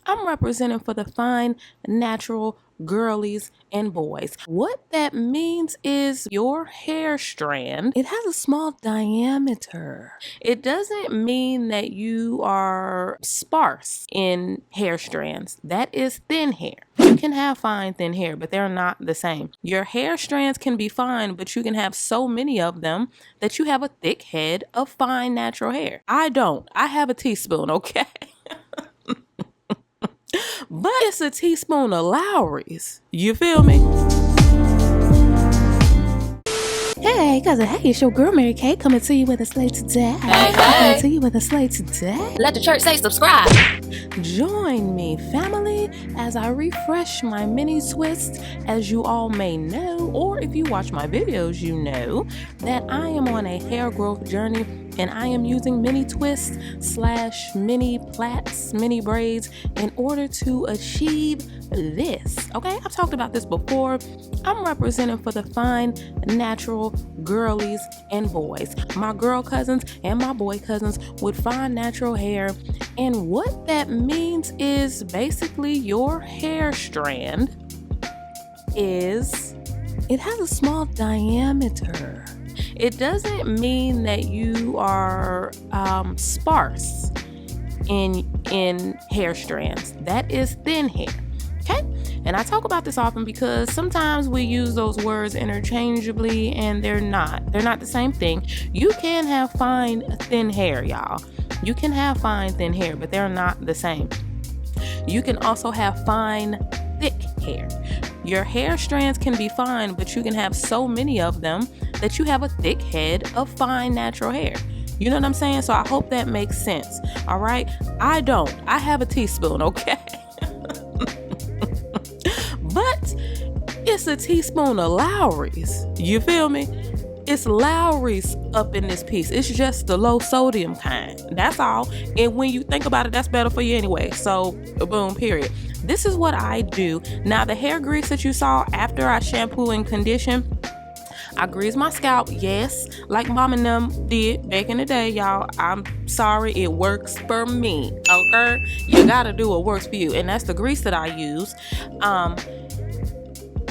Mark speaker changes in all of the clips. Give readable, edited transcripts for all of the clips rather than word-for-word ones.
Speaker 1: I'm representing for the fine, natural girlies and boys. What that means is your hair strand, it has a small diameter. It doesn't mean that you are sparse in hair strands. That is thin hair. You can have fine, thin hair, but they're not the same. Your hair strands can be fine, but you can have so many of them that you have a thick head of fine, natural hair. I don't. I have a teaspoon, okay? But it's a teaspoon of Lowry's. You feel me? Hey, cousin, hey, it's your girl Mary Kay coming to you with a slate today. Coming to you with a slate today.
Speaker 2: Let the church say subscribe.
Speaker 1: Join me, family, as I refresh my mini twists. As you all may know, or if you watch my videos, you know that I am on a hair growth journey, and I am using mini twists / mini plaits, mini braids in order to achieve this. Okay, I've talked about this before. I'm representing for the fine, natural girlies and boys, my girl cousins and my boy cousins with fine natural hair. And what that means is basically your hair strand it has a small diameter. It doesn't mean that you are sparse in hair strands. That is thin hair. Okay? And I talk about this often because sometimes we use those words interchangeably and they're not. They're not the same thing. You can have fine, thin hair, y'all. You can have fine, thin hair, but they're not the same. You can also have fine, thick hair. Your hair strands can be fine, but you can have so many of them that you have a thick head of fine, natural hair. You know what I'm saying? So I hope that makes sense. All right? I don't. I have a teaspoon, okay? But it's a teaspoon of Lowry's. You feel me? It's Lowry's up in this piece. It's just the low sodium kind. That's all. And when you think about it, that's better for you anyway. So, boom, period. This is what I do. Now, the hair grease that you saw after I shampoo and condition, I grease my scalp, yes, like mom and them did back in the day, y'all. I'm sorry, it works for me, okay? You gotta do what works for you, and that's the grease that I use.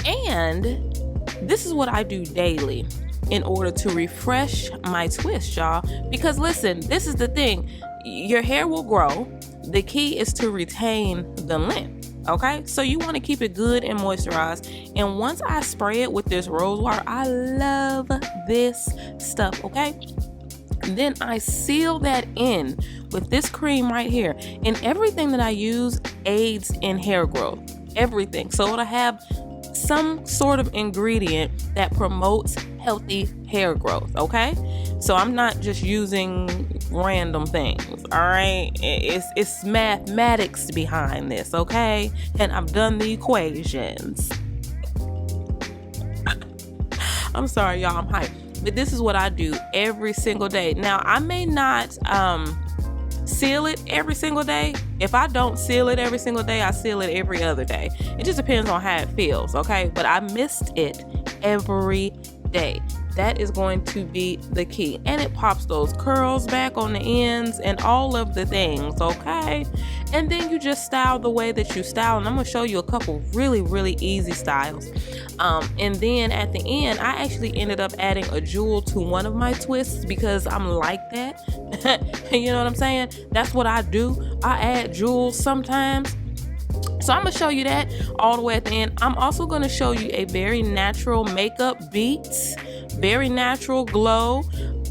Speaker 1: And this is what I do daily in order to refresh my twist, y'all. Because listen, this is the thing. Your hair will grow. The key is to retain the length. Okay, so you want to keep it good and moisturized. And once I spray it with this rose water, I love this stuff, okay? Then I seal that in with this cream right here. And everything that I use aids in hair growth. Everything. So it'll have some sort of ingredient that promotes healthy hair growth, okay? So I'm not just using random things, all right? It's mathematics behind this, okay? And I've done the equations. I'm sorry, y'all, I'm hyped. But this is what I do every single day. Now, I may not seal it every single day. If I don't seal it every single day, I seal it every other day. It just depends on how it feels, okay? But I mist it every day. That is going to be the key. And it pops those curls back on the ends and all of the things, okay? And then you just style the way that you style. And I'm going to show you a couple really, really easy styles. And then at the end, I actually ended up adding a jewel to one of my twists because I'm like that. You know what I'm saying? That's what I do. I add jewels sometimes. So I'm going to show you that all the way at the end. I'm also going to show you a very natural makeup beats, very natural glow.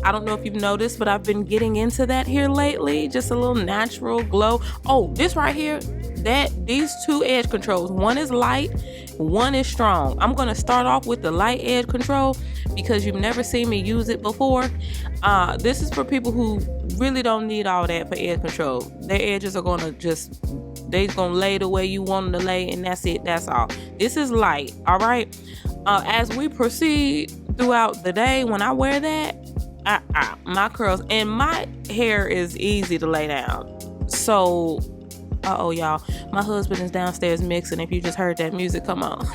Speaker 1: I don't know if you've noticed, but I've been getting into that here lately. Just a little natural glow. Oh, this right here, these two edge controls. One is light, one is strong. I'm going to start off with the light edge control because you've never seen me use it before. This is for people who really don't need all that for edge control. Their edges are going to they're going to lay the way you want them to lay, and that's it. That's all. This is light, all right? As we proceed throughout the day, when I wear that, my curls, and my hair is easy to lay down. So, y'all, my husband is downstairs mixing. If you just heard that music, come on.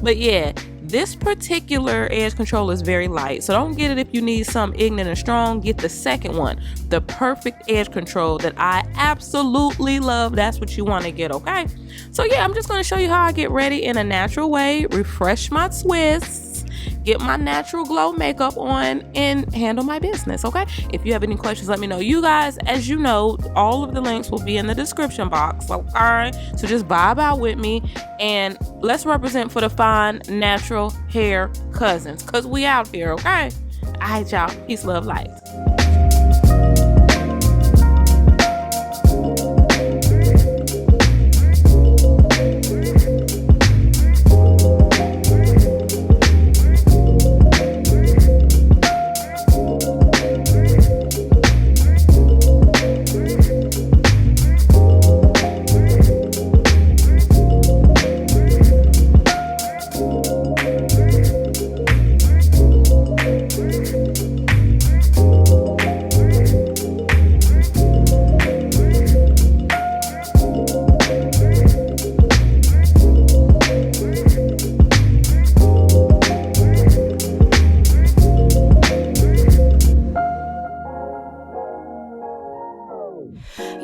Speaker 1: But yeah, This particular edge control is very light, so don't get it if you need something ignorant and strong. Get the second one, the perfect edge control that I absolutely love. That's what you want to get, okay? So yeah, I'm just going to show you how I get ready in a natural way, refresh my twists, get my natural glow makeup on, and handle my business, okay? If you have any questions, let me know. You guys, as you know, all of the links will be in the description box, okay? So just vibe out with me, and let's represent for the fine, natural hair cousins, because we out here, okay? All right, y'all. Peace, love, light.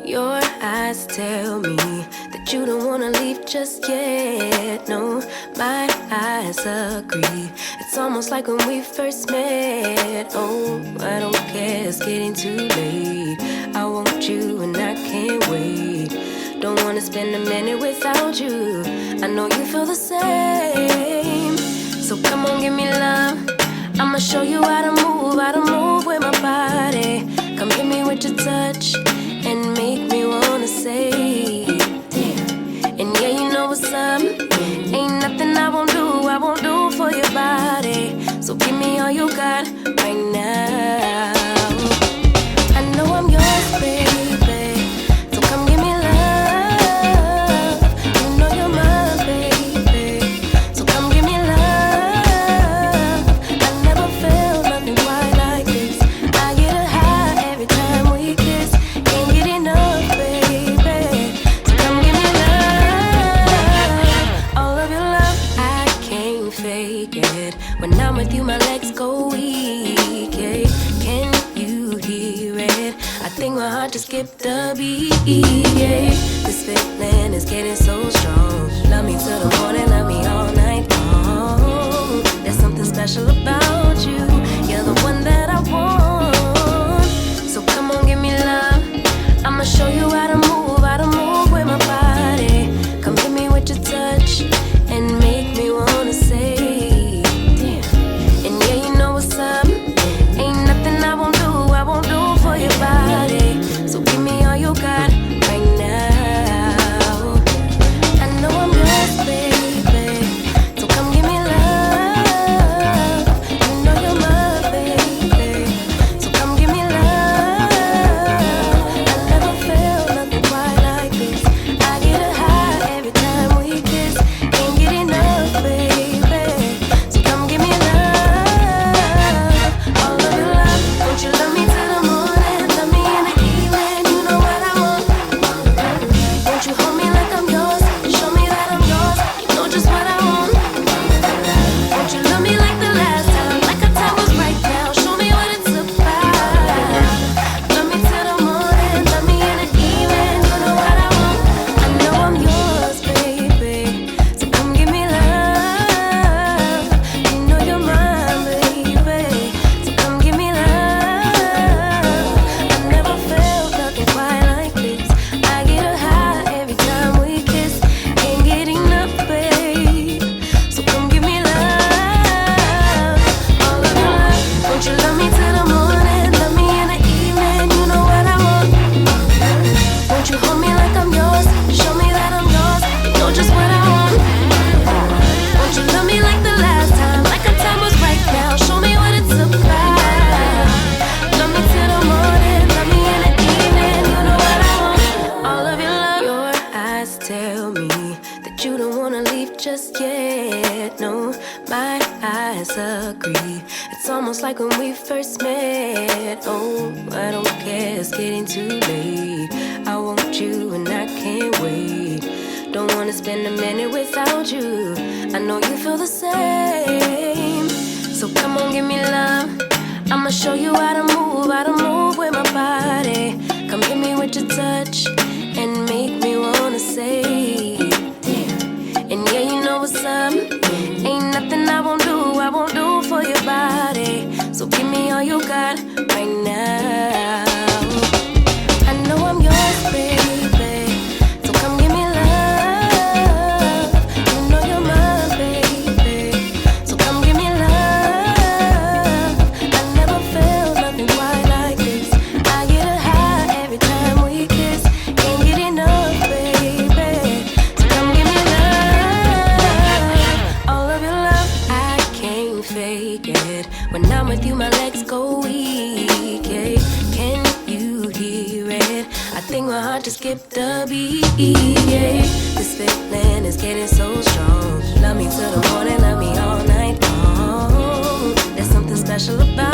Speaker 2: Your eyes tell me that you don't wanna leave just yet. No, my eyes agree. It's almost like when we first met. Oh, I don't care, it's getting too late. I want you and I can't wait. Don't wanna spend a minute without you. I know you feel the same. So come on, give me love. I'ma show you how to move with my body. Come hit me with your touch and make me wanna say, damn. And yeah, you know what's up. Ain't nothing I won't do for your body. So give me all you got right now. I know I'm yours, baby. So come give me love. You know you're mine, baby. So come give me love. I never felt nothing quite like this. I get a high every time we kiss. Can't get enough, baby. So come give me love. All of your love, I can't fake it. When I'm with you, my legs go weak, yeah. Can you hear it? I think my heart just skipped a beat, yeah. This feeling is getting so strong. Love me till the morning, love me all night long. There's something special about you. You're the one that I want. So come on, give me love. I'ma show you how to move with my body. Come hit me with your touch and make me wanna say, damn. And yeah, you know what's up. Ain't nothing I won't do for your body. So give me all you got right now. I know I'm yours, baby. So come give me love. You know you're my baby. So come give me love. I never felt nothing quite like this. I get a high every time we kiss. Can't get enough, baby. So come give me love. All of your love. Won't you love me till the morning? Love me in the evening. You know what I want. Won't you hold me like I'm yours? Show me that I'm yours. You know just what I want. Won't you love me like the last time? Like our time was right now. Show me what it's about. Love me till the morning. Love me in the evening. You know what I want. I know I'm yours, baby. So come give me love. You know you're mine, baby. So come give me love. I never felt nothing quite like this. I get a high every time we kiss. Can't get enough, babe. So come give me love. All of your love. Won't you love me till the morning? Love me in the evening. You know what I want. Won't you hold me like I'm yours? Show me that I'm yours. You know just what I want. Won't you love me like the last time? Like our time was right now. Show me what it's about. Love me till the morning. Love me in the evening. You know what I want. All of your love. Your eyes tell me that you don't wanna leave just yet. No, my eyes agree. It's almost like when we first met. Oh, I don't care, it's getting too late. I want you and I can't wait. Don't wanna spend a minute without you. I know you feel the same. So come on, give me love. I'ma show you how to move with my body. Come hit me with your touch and make me wanna say, damn. And yeah, you know what's up. Ain't nothing I won't do for your body. So give me all you got right now. I know I'm yours, baby. So come give me love. You know you're mine, baby. So come give me love. I never felt nothing quite like this. I get a high every time we kiss. Can't get enough, baby. So come give me love. All of your love, I can't fake it. When I'm with you, my legs go weak. Yeah. Can you hear it? I think my heart just skipped a beat. Yeah. This feeling is getting so strong. Love me till the morning, love me all night long. There's something special about